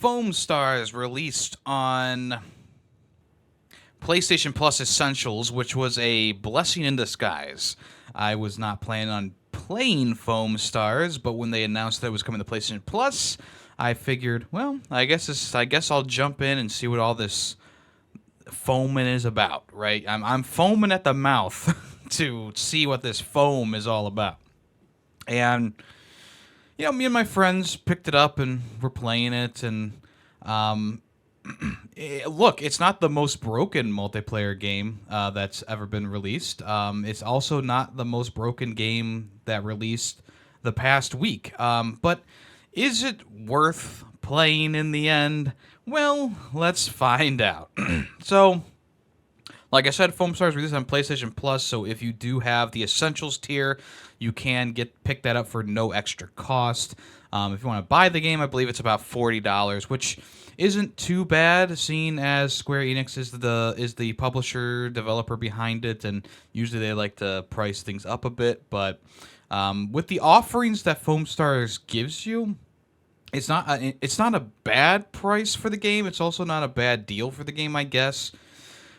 Foamstars released on PlayStation Plus Essentials, which was a blessing in disguise. I was not planning on playing Foamstars, but when they announced that it was coming to PlayStation Plus, I figured, well, I guess I'll jump in and see what all this foaming is about, right? I'm foaming at the mouth to see what this foam is all about. And me and my friends picked it up and we're playing it, and um, look, it's not the most broken multiplayer game that's ever been released. It's also not the most broken game that released the past week. But is it worth playing in the end? Well, let's find out. So, like I said, Foamstars released on PlayStation Plus, so if you do have the Essentials tier, you can pick that up for no extra cost. If you want to buy the game, I believe it's about $40, which isn't too bad, seeing as Square Enix is the publisher developer behind it, and usually they like to price things up a bit. But with the offerings that Foamstars gives you, it's not a bad price for the game. It's also not a bad deal for the game, I guess.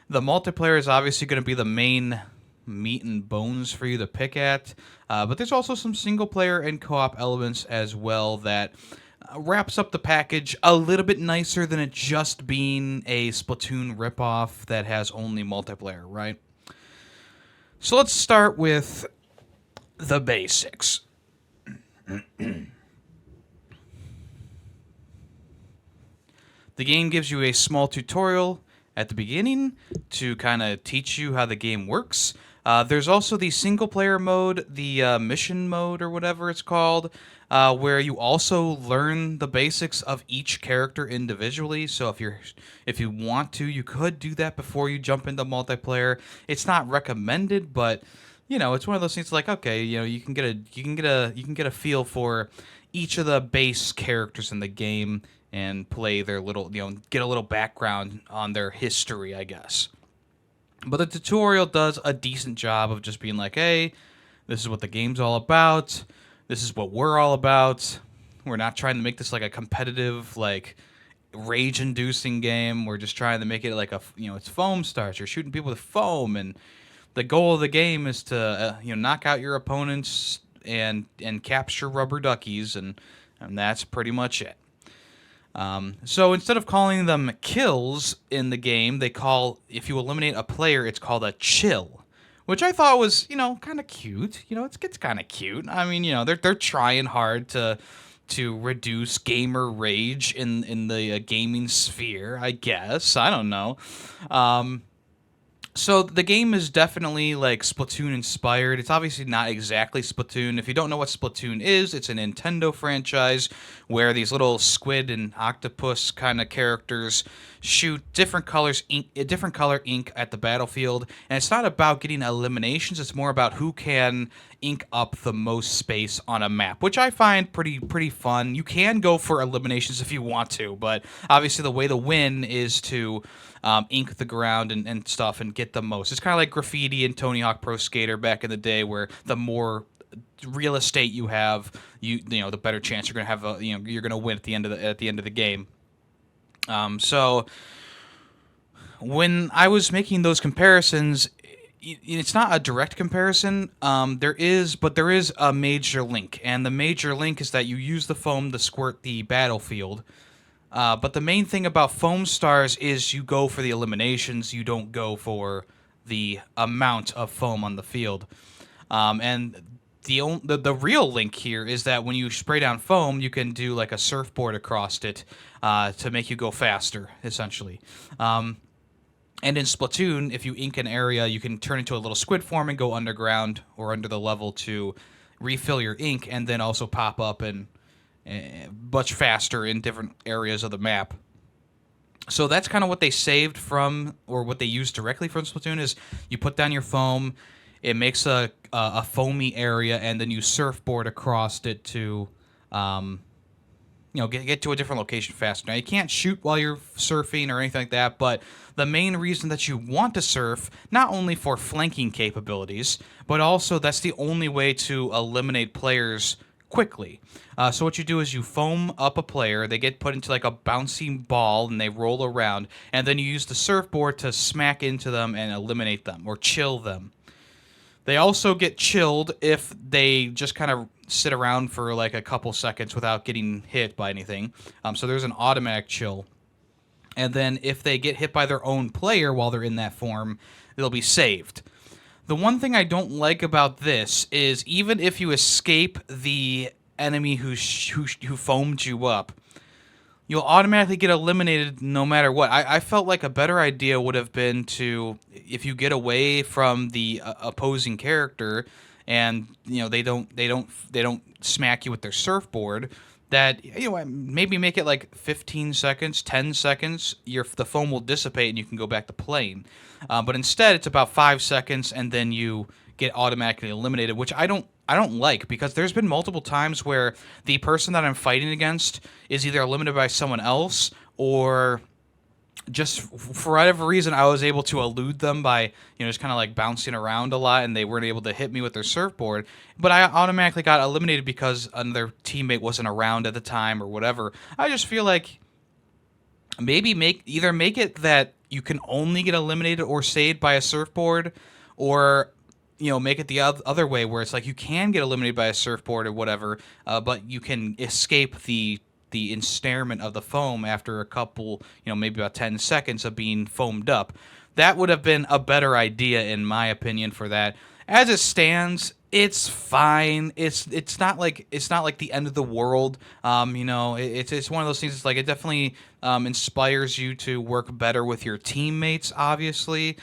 The multiplayer is obviously going to be the main meat and bones for you to pick at, but there's also some single player and co-op elements as well that wraps up the package a little bit nicer than it just being a Splatoon ripoff that has only multiplayer, right? So let's start with the basics. The game gives you a small tutorial at the beginning to kind of teach you how the game works. There's also the single player mode, the mission mode or whatever it's called, where you also learn the basics of each character individually. So if you want to, you could do that before you jump into multiplayer. It's not recommended, but it's one of those things like, okay, you can get a feel for each of the base characters in the game and play their little, get a little background on their history, I guess. But the tutorial does a decent job of just being like, hey, this is what the game's all about. This is what we're all about. We're not trying to make this like a competitive, like, rage-inducing game. We're just trying to make it like it's Foamstars. You're shooting people with foam, and the goal of the game is to, knock out your opponents and capture rubber duckies, and that's pretty much it. So instead of calling them kills in the game, if you eliminate a player, it's called a chill, which I thought was, kind of cute. It's kind of cute. I mean, they're trying hard to reduce gamer rage in the gaming sphere, I guess. I don't know. So the game is definitely like Splatoon inspired. It's obviously not exactly Splatoon. If you don't know what Splatoon is, it's a Nintendo franchise where these little squid and octopus kind of characters shoot different color ink at the battlefield. And it's not about getting eliminations. It's more about who can ink up the most space on a map, which I find pretty fun. You can go for eliminations if you want to, but obviously the way to win is to ink the ground and stuff and get the most. It's kind of like graffiti in Tony Hawk Pro Skater back in the day, where the more real estate you have, the better chance you're gonna have. You're gonna win at the end of the game. So when I was making those comparisons, it's not a direct comparison. There is a major link, and the major link is that you use the foam to squirt the battlefield. But the main thing about Foamstars is you go for the eliminations. You don't go for the amount of foam on the field. And the real link here is that when you spray down foam, you can do like a surfboard across it to make you go faster, essentially. And in Splatoon, if you ink an area, you can turn into a little squid form and go underground or under the level to refill your ink, and then also pop up and much faster in different areas of the map. So that's kind of what they saved from, or what they used directly from Splatoon, is you put down your foam, it makes a foamy area, and then you surfboard across it to get to a different location faster. Now, you can't shoot while you're surfing or anything like that, but the main reason that you want to surf, not only for flanking capabilities, but also that's the only way to eliminate players quickly. So what you do is you foam up a player. They get put into like a bouncy ball and they roll around, and then you use the surfboard to smack into them and eliminate them or chill them. They also get chilled if they just kind of sit around for like a couple seconds without getting hit by anything. So there's an automatic chill. And then if they get hit by their own player while they're in that form, they'll be saved. The one thing I don't like about this is even if you escape the enemy who foamed you up, you'll automatically get eliminated no matter what. I felt like a better idea would have been to, if you get away from the opposing character, and they don't smack you with their surfboard, that maybe make it like 15 seconds, 10 seconds. The foam will dissipate and you can go back to playing. But instead, it's about 5 seconds, and then you get automatically eliminated, which I don't like, because there's been multiple times where the person that I'm fighting against is either eliminated by someone else, or just for whatever reason I was able to elude them by just kind of like bouncing around a lot, and they weren't able to hit me with their surfboard, but I automatically got eliminated because another teammate wasn't around at the time or whatever. I just feel like maybe make it that you can only get eliminated or saved by a surfboard, or make it the other way where it's like you can get eliminated by a surfboard or whatever, but you can escape the ensnarement of the foam after a couple, maybe about 10 seconds of being foamed up. That would have been a better idea, in my opinion, for that. As it stands, it's fine. It's not like the end of the world. It's one of those things. It's like it definitely inspires you to work better with your teammates. Obviously,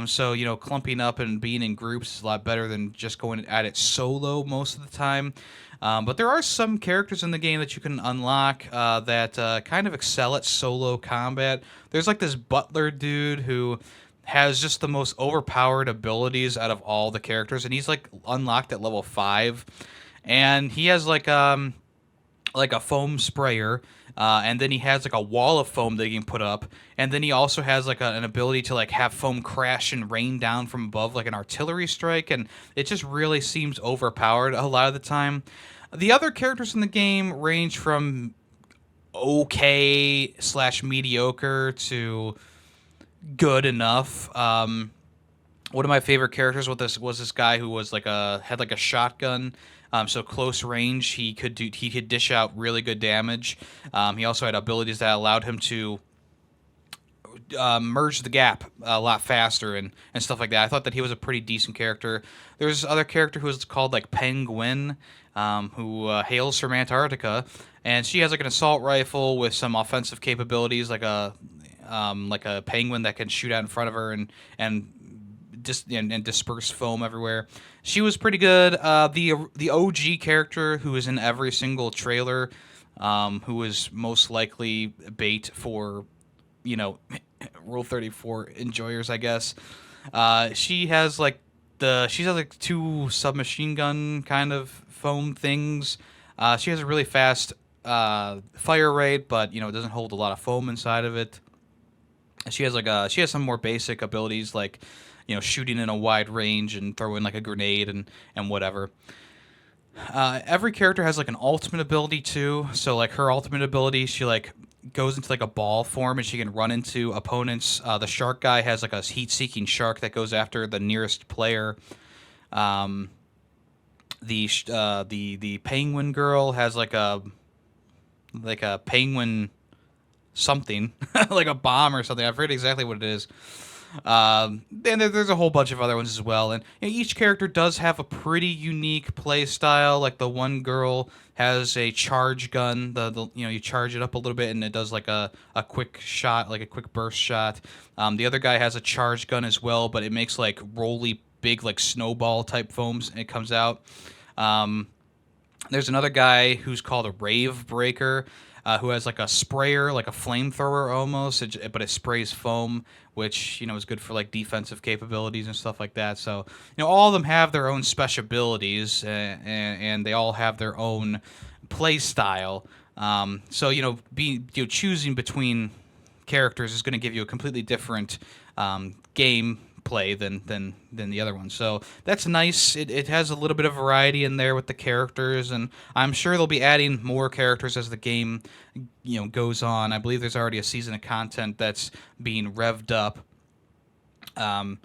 so clumping up and being in groups is a lot better than just going at it solo most of the time. But there are some characters in the game that you can unlock that kind of excel at solo combat. There's like this butler dude who has just the most overpowered abilities out of all the characters, and he's like unlocked at level 5, and he has like a foam sprayer, and then he has like a wall of foam that he can put up, and then he also has like an ability to like have foam crash and rain down from above like an artillery strike, and it just really seems overpowered a lot of the time. The other characters in the game range from okay/mediocre to good enough. One of my favorite characters with this was this guy who was had like a shotgun. So close range, he could dish out really good damage. He also had abilities that allowed him to merge the gap a lot faster and stuff like that. I thought that he was a pretty decent character. There's this other character who is called like Penguin, who hails from Antarctica, and she has like an assault rifle with some offensive capabilities, like a penguin that can shoot out in front of her and disperse foam everywhere. She was pretty good. The OG character who is in every single trailer, who is most likely bait for Rule 34 enjoyers, I guess. She has like two submachine gun kind of foam things. She has a really fast fire rate, but it doesn't hold a lot of foam inside of it. She has some more basic abilities like shooting in a wide range and throwing like a grenade and whatever. Every character has like an ultimate ability too. So like her ultimate ability, she like goes into like a ball form and she can run into opponents. The shark guy has like a heat-seeking shark that goes after the nearest player. The penguin girl has like a penguin something like a bomb or something. I forget exactly what it is. And there's a whole bunch of other ones as well. And each character does have a pretty unique play style. Like the one girl has a charge gun. You charge it up a little bit and it does like a quick shot, like a quick burst shot. The other guy has a charge gun as well, but it makes like roly big like snowball type foams and it comes out. There's another guy who's called a rave breaker. Who has like a sprayer, like a flamethrower almost, but it sprays foam, which is good for like defensive capabilities and stuff like that. So all of them have their own special abilities, and they all have their own play style. So choosing between characters is going to give you a completely different game play than the other one. So that's nice. It has a little bit of variety in there with the characters, and I'm sure they'll be adding more characters as the game goes on. I believe there's already a season of content that's being revved up. Um,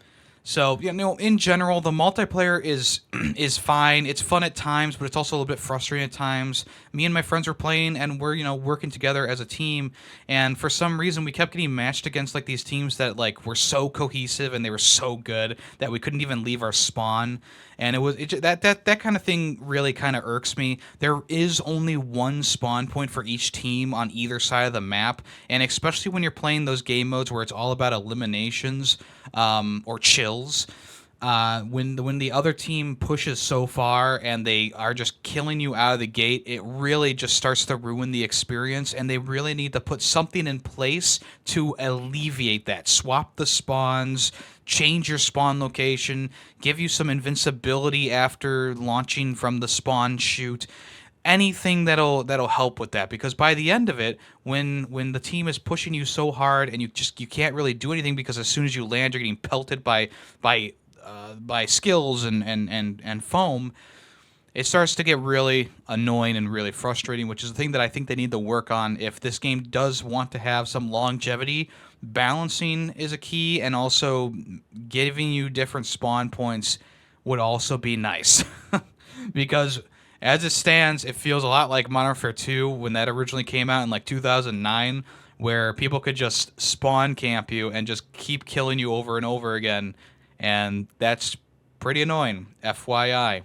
so in general, the multiplayer is is fine. It's fun at times, but it's also a little bit frustrating at times. Me and my friends were playing, and we're working together as a team. And for some reason, we kept getting matched against like these teams that like were so cohesive and they were so good that we couldn't even leave our spawn. And that kind of thing really kind of irks me. There is only one spawn point for each team on either side of the map, and especially when you're playing those game modes where it's all about eliminations or chills. When the other team pushes so far and they are just killing you out of the gate, it really just starts to ruin the experience, and they really need to put something in place to alleviate that. Swap the spawns, change your spawn location, give you some invincibility after launching from the spawn chute. Anything that'll help with that, because by the end of it, when the team is pushing you so hard and you can't really do anything, because as soon as you land you're getting pelted by skills and foam, it starts to get really annoying and really frustrating, which is the thing that I think they need to work on if this game does want to have some longevity. Balancing is a key, and also giving you different spawn points would also be nice. Because as it stands, it feels a lot like Modern Warfare 2 when that originally came out in like 2009, where people could just spawn camp you and just keep killing you over and over again, and that's pretty annoying, FYI.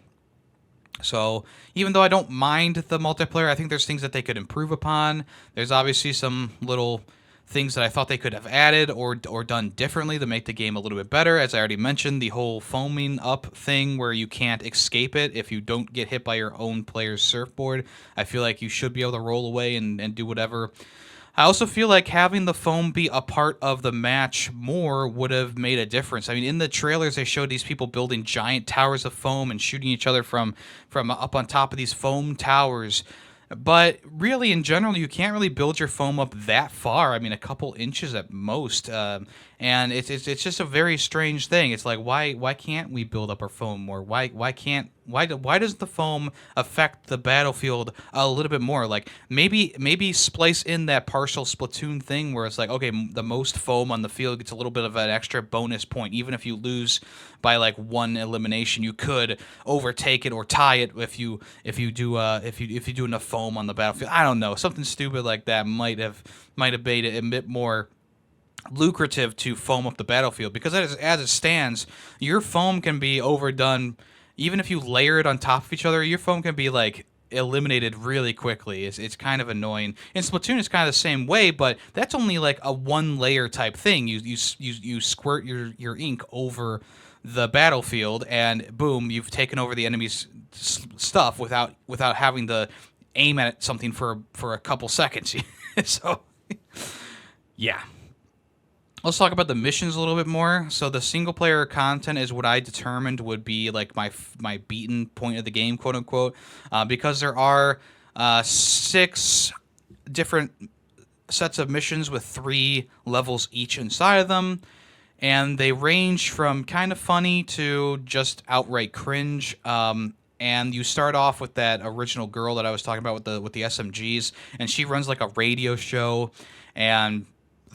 So even though I don't mind the multiplayer, I think there's things that they could improve upon. There's obviously some little things that I thought they could have added or done differently to make the game a little bit better. As I already mentioned, the whole foaming up thing where you can't escape it if you don't get hit by your own player's surfboard. I feel like you should be able to roll away and do whatever. I also feel like having the foam be a part of the match more would have made a difference. I mean, in the trailers, they showed these people building giant towers of foam and shooting each other from up on top of these foam towers. But really, in general, you can't really build your foam up that far. I mean, a couple inches at most. And it's just a very strange thing. It's like, why can't we build up our foam more? Why does the foam affect the battlefield a little bit more? Like maybe splice in that partial Splatoon thing where it's like, okay, the most foam on the field gets a little bit of an extra bonus point. Even if you lose by like one elimination, you could overtake it or tie it if you do enough foam on the battlefield. I don't know, something stupid like that might have made it a bit more lucrative to foam up the battlefield, because as it stands, your foam can be overdone. Even if you layer it on top of each other, your foam can be like eliminated really quickly. It's kind of annoying. In Splatoon, it's kind of the same way, but that's only like a one layer type thing. You squirt your ink over the battlefield, and boom, you've taken over the enemy's stuff without having to aim at something for a couple seconds. So yeah. Let's talk about the missions a little bit more. So the single player content is what I determined would be like my beaten point of the game, quote unquote, because there are 6 different sets of missions with 3 levels each inside of them, and they range from kind of funny to just outright cringe. And you start off with that original girl that I was talking about with the SMGs, and she runs like a radio show, and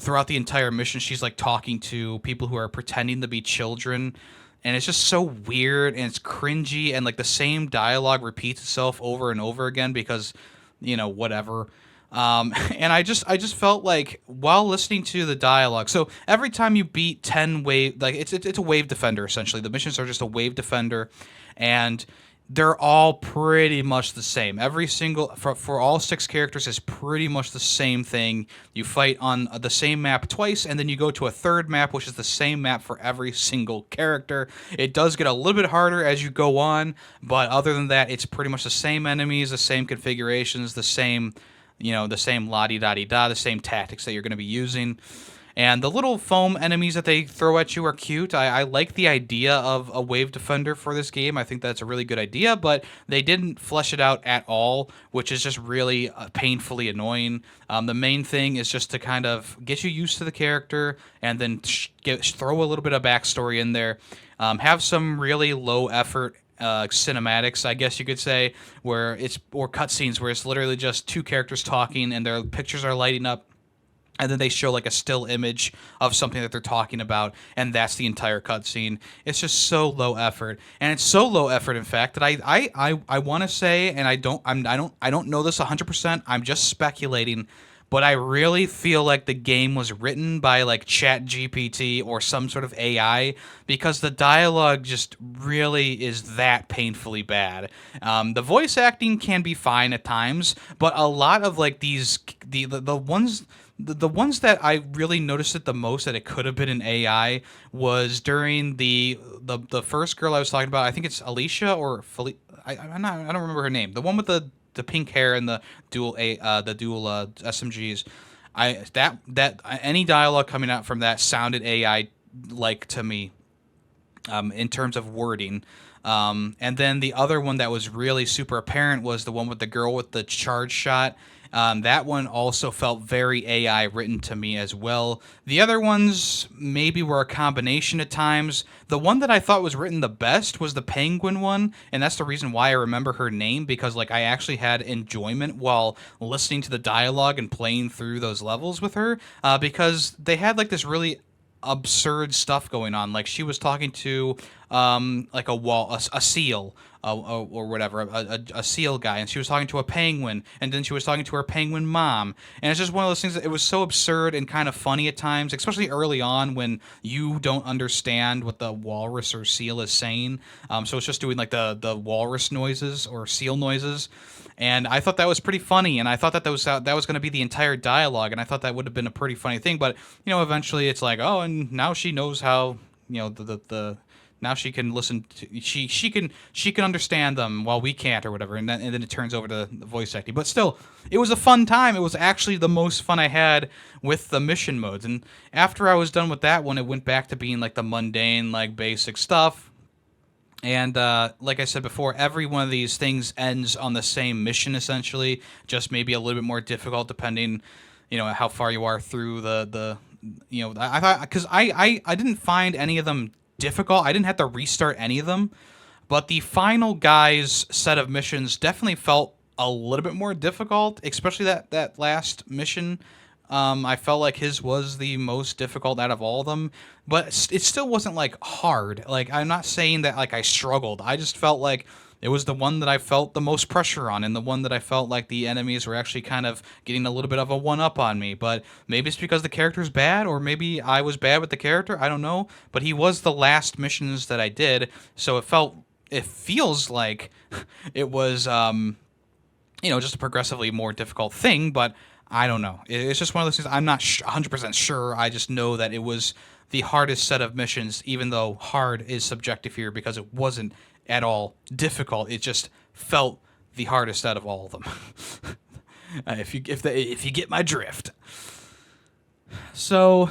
throughout the entire mission, she's like talking to people who are pretending to be children, and it's just so weird and it's cringy, and like the same dialogue repeats itself over and over again because, whatever. And I just felt like while listening to the dialogue, so every time you beat 10 wave, like it's a wave defender essentially. The missions are just a wave defender, and they're all pretty much the same. Every single for all 6 characters is pretty much the same thing. You fight on the same map twice, and then you go to a third map, which is the same map for every single character. It does get a little bit harder as you go on, but other than that, it's pretty much the same enemies, the same configurations, the same la-di-da-di-da, the same tactics that you're going to be using. And the little foam enemies that they throw at you are cute. I like the idea of a wave defender for this game. I think that's a really good idea, but they didn't flesh it out at all, which is just really painfully annoying. The main thing is just to kind of get you used to the character and then throw a little bit of backstory in there. Have some really low effort cinematics, I guess you could say, or cutscenes where it's literally just two characters talking and their pictures are lighting up, and then they show like a still image of something that they're talking about, and that's the entire cutscene. It's just so low effort, and it's so low effort, in fact, that I want to say, and I don't know this 100%. I'm just speculating, but I really feel like the game was written by like Chat GPT or some sort of AI, because the dialogue just really is that painfully bad. The voice acting can be fine at times, but a lot of like the ones. The ones that I really noticed it the most that it could have been an AI was during the first girl I was talking about. I think it's Alicia or I don't remember her name. The one with the pink hair and the dual SMGs. Any dialogue coming out from that sounded AI like to me, in terms of wording. And then the other one that was really super apparent was the one with the girl with the charge shot. That one also felt very AI written to me as well. The other ones maybe were a combination at times. The one that I thought was written the best was the penguin one, and that's the reason why I remember her name, because like I actually had enjoyment while listening to the dialogue and playing through those levels with her, because they had like this really absurd stuff going on. Like she was talking to like a seal, or whatever, a seal guy, and she was talking to a penguin, and then she was talking to her penguin mom, and it's just one of those things that it was so absurd and kind of funny at times, especially early on when you don't understand what the walrus or seal is saying. So it's just doing like the walrus noises or seal noises. And I thought that was pretty funny, and I thought that was going to be the entire dialogue, and I thought that would have been a pretty funny thing. But eventually it's like, oh, and now she knows how, the now she can listen to, she can understand them while we can't, or whatever, and then it turns over to the voice acting. But still, it was a fun time. It was actually the most fun I had with the mission modes. And after I was done with that one, it went back to being like the mundane, like basic stuff. And like I said before, every one of these things ends on the same mission, essentially, just maybe a little bit more difficult depending, how far you are through I thought, because I didn't find any of them difficult. I didn't have to restart any of them, but the final guy's set of missions definitely felt a little bit more difficult, especially that last mission. I felt like his was the most difficult out of all of them, but it still wasn't like hard. Like, I'm not saying that like I struggled. I just felt like it was the one that I felt the most pressure on, and the one that I felt like the enemies were actually kind of getting a little bit of a one-up on me. But maybe it's because the character's bad, or maybe I was bad with the character. I don't know. But he was the last missions that I did, so it feels like it was just a progressively more difficult thing, but I don't know. It's just one of those things. I'm not 100% sure. I just know that it was the hardest set of missions, even though hard is subjective here because it wasn't at all difficult. It just felt the hardest out of all of them. If you get my drift. So,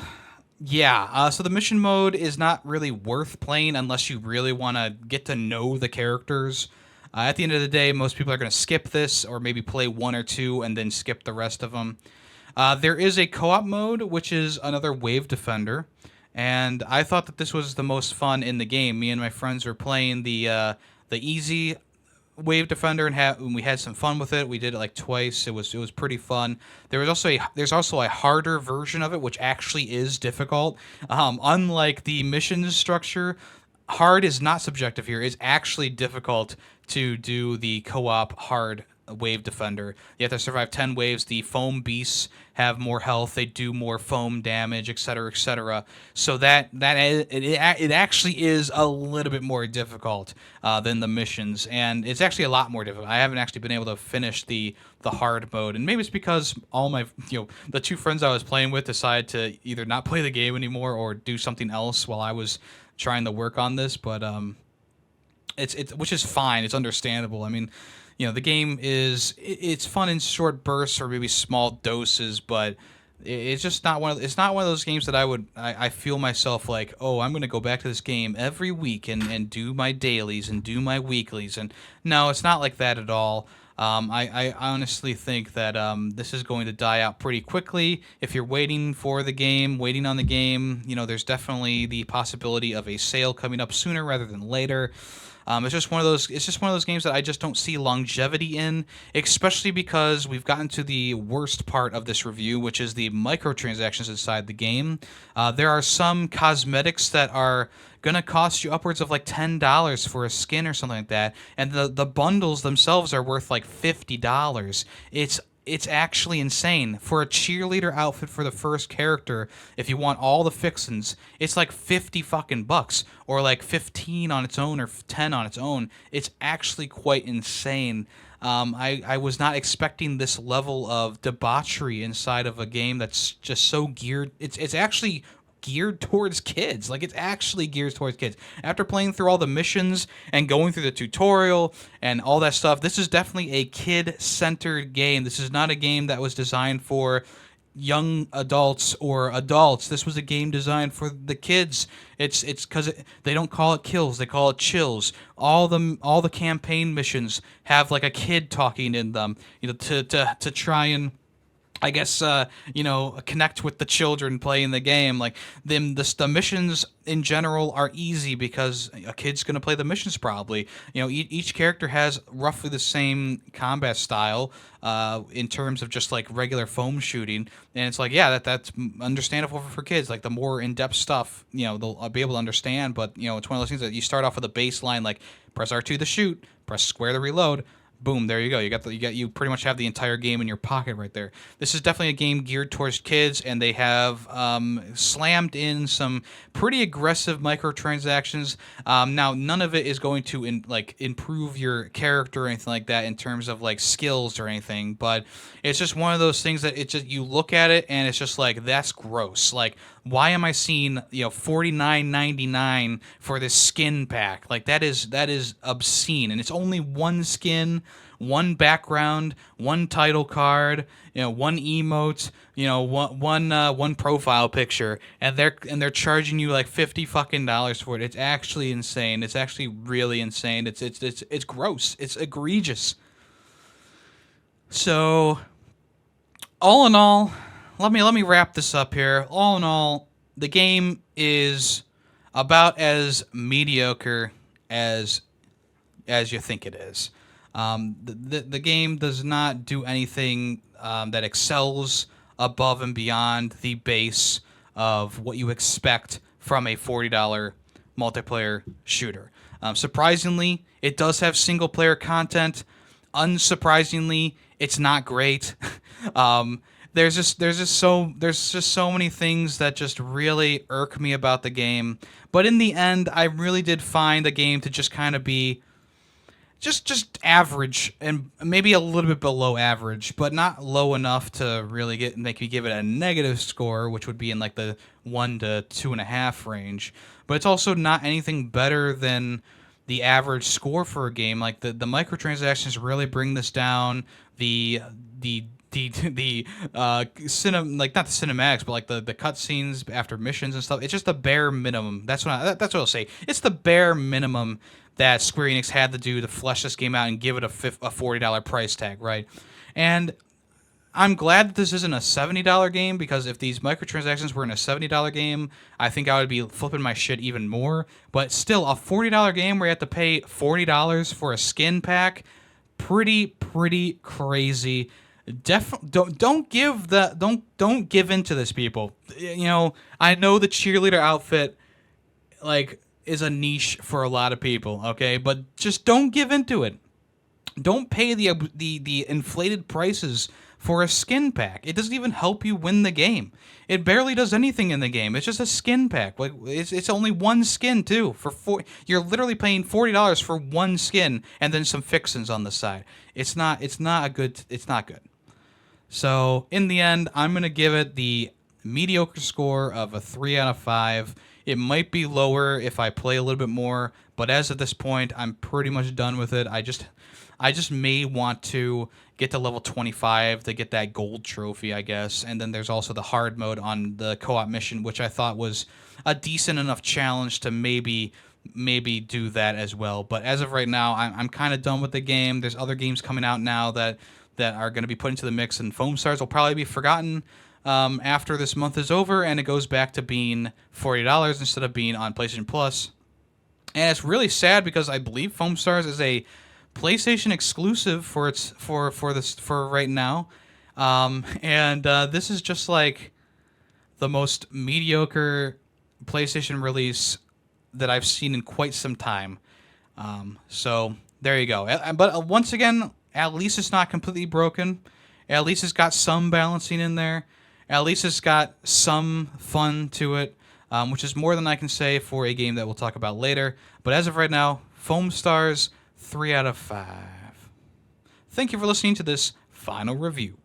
yeah. So the mission mode is not really worth playing unless you really want to get to know the characters. At the end of the day, most people are going to skip this, or maybe play one or two and then skip the rest of them. There is a co-op mode, which is another wave defender, and I thought that this was the most fun in the game. Me and my friends were playing the easy wave defender, and we had some fun with it. We did it like twice. It was pretty fun. There's also a harder version of it, which actually is difficult. Unlike the missions structure, hard is not subjective here. It's actually difficult to do the co-op hard wave defender. You have to survive 10 waves. The foam beasts have more health. They do more foam damage, etc., etc. So it actually is a little bit more difficult than the missions, and it's actually a lot more difficult. I haven't actually been able to finish the hard mode, and maybe it's because all my the two friends I was playing with decided to either not play the game anymore or do something else while I was trying to work on this. But it's which is fine. It's understandable. I mean, the game it's fun in short bursts or maybe small doses, but It's just not it's not one of those games that I feel myself like, oh, I'm gonna go back to this game every week and do my dailies and do my weeklies. And no, it's not like that at all. I honestly think that this is going to die out pretty quickly. If you're waiting for the game, waiting on the game, there's definitely the possibility of a sale coming up sooner rather than later. It's just one of those. It's just one of those games that I just don't see longevity in, especially because we've gotten to the worst part of this review, which is the microtransactions inside the game. There are some cosmetics that are gonna cost you upwards of like $10 for a skin or something like that, and the bundles themselves are worth like $50. It's actually insane for a cheerleader outfit for the first character. If you want all the fixins, it's like 50 fucking bucks, or like 15 on its own, or 10 on its own. It's actually quite insane. I was not expecting this level of debauchery inside of a game that's just so geared. It's actually geared towards kids. Like, it's actually geared towards kids. After playing through all the missions and going through the tutorial and all that stuff, this is definitely a kid-centered game. This is not a game that was designed for young adults or adults. This was a game designed for the kids. It's because they don't call it kills, they call it chills. All the campaign missions have like a kid talking in them, to try and, I guess, connect with the children playing the game. Like, the missions in general are easy because a kid's gonna play the missions probably. Each character has roughly the same combat style, in terms of just like regular foam shooting, and it's like, yeah, that's understandable for kids. Like, the more in depth stuff, they'll be able to understand. But it's one of those things that you start off with a baseline, like press R2 to shoot, press square to reload. Boom, there you go. You pretty much have the entire game in your pocket right there. This is definitely a game geared towards kids, and they have slammed in some pretty aggressive microtransactions. Now, none of it is going to improve your character or anything like that in terms of like skills or anything, but it's just one of those things that it just, you look at it and it's just like, that's gross. Like, why am I seeing $49.99 for this skin pack? Like, that is obscene, and it's only one skin, one background, one title card, one emote, one profile picture, and they're charging you like $50 for it. It's actually insane. It's actually really insane. It's gross. It's egregious. So, all in all, let me wrap this up here. All in all, the game is about as mediocre as you think it is. The game does not do anything that excels above and beyond the base of what you expect from a $40 multiplayer shooter. Surprisingly, it does have single player content. Unsurprisingly, it's not great. There's just so many things that just really irk me about the game. But in the end, I really did find the game to just kind of be just average, and maybe a little bit below average, but not low enough to really make me give it a negative score, which would be in like the 1 to 2.5 range. But it's also not anything better than the average score for a game. Like, the microtransactions really bring this down. Like, not the cinematics, but like the cutscenes after missions and stuff. It's just the bare minimum. That's what I'll say. It's the bare minimum that Square Enix had to do to flesh this game out and give it a $40 price tag, right? And I'm glad that this isn't a $70 game, because if these microtransactions were in a $70 game, I think I would be flipping my shit even more. But still, a $40 game where you have to pay $40 for a skin pack, pretty crazy. Don't give in to this, people. I know the cheerleader outfit, like, is a niche for a lot of people, okay? But just don't give into it. Don't pay the inflated prices for a skin pack. It doesn't even help you win the game. It barely does anything in the game. It's just a skin pack. Like, it's only one skin too. You're literally paying $40 for one skin and then some fixins on the side. It's not good. So in the end, I'm gonna give it the mediocre score of a 3 out of 5. It might be lower if I play a little bit more, but as of this point, I'm pretty much done with it. I just may want to get to level 25 to get that gold trophy, I guess. And then there's also the hard mode on the co-op mission, which I thought was a decent enough challenge to maybe do that as well. But as of right now, I'm kind of done with the game. There's other games coming out now that are going to be put into the mix, and Foamstars will probably be forgotten after this month is over, and it goes back to being $40 instead of being on PlayStation Plus. And it's really sad because I believe Foamstars is a PlayStation exclusive for right now, and this is just like the most mediocre PlayStation release that I've seen in quite some time. So there you go. But once again, at least it's not completely broken. At least it's got some balancing in there. At least it's got some fun to it, which is more than I can say for a game that we'll talk about later. But as of right now, Foamstars 3 out of 5. Thank you for listening to this final review.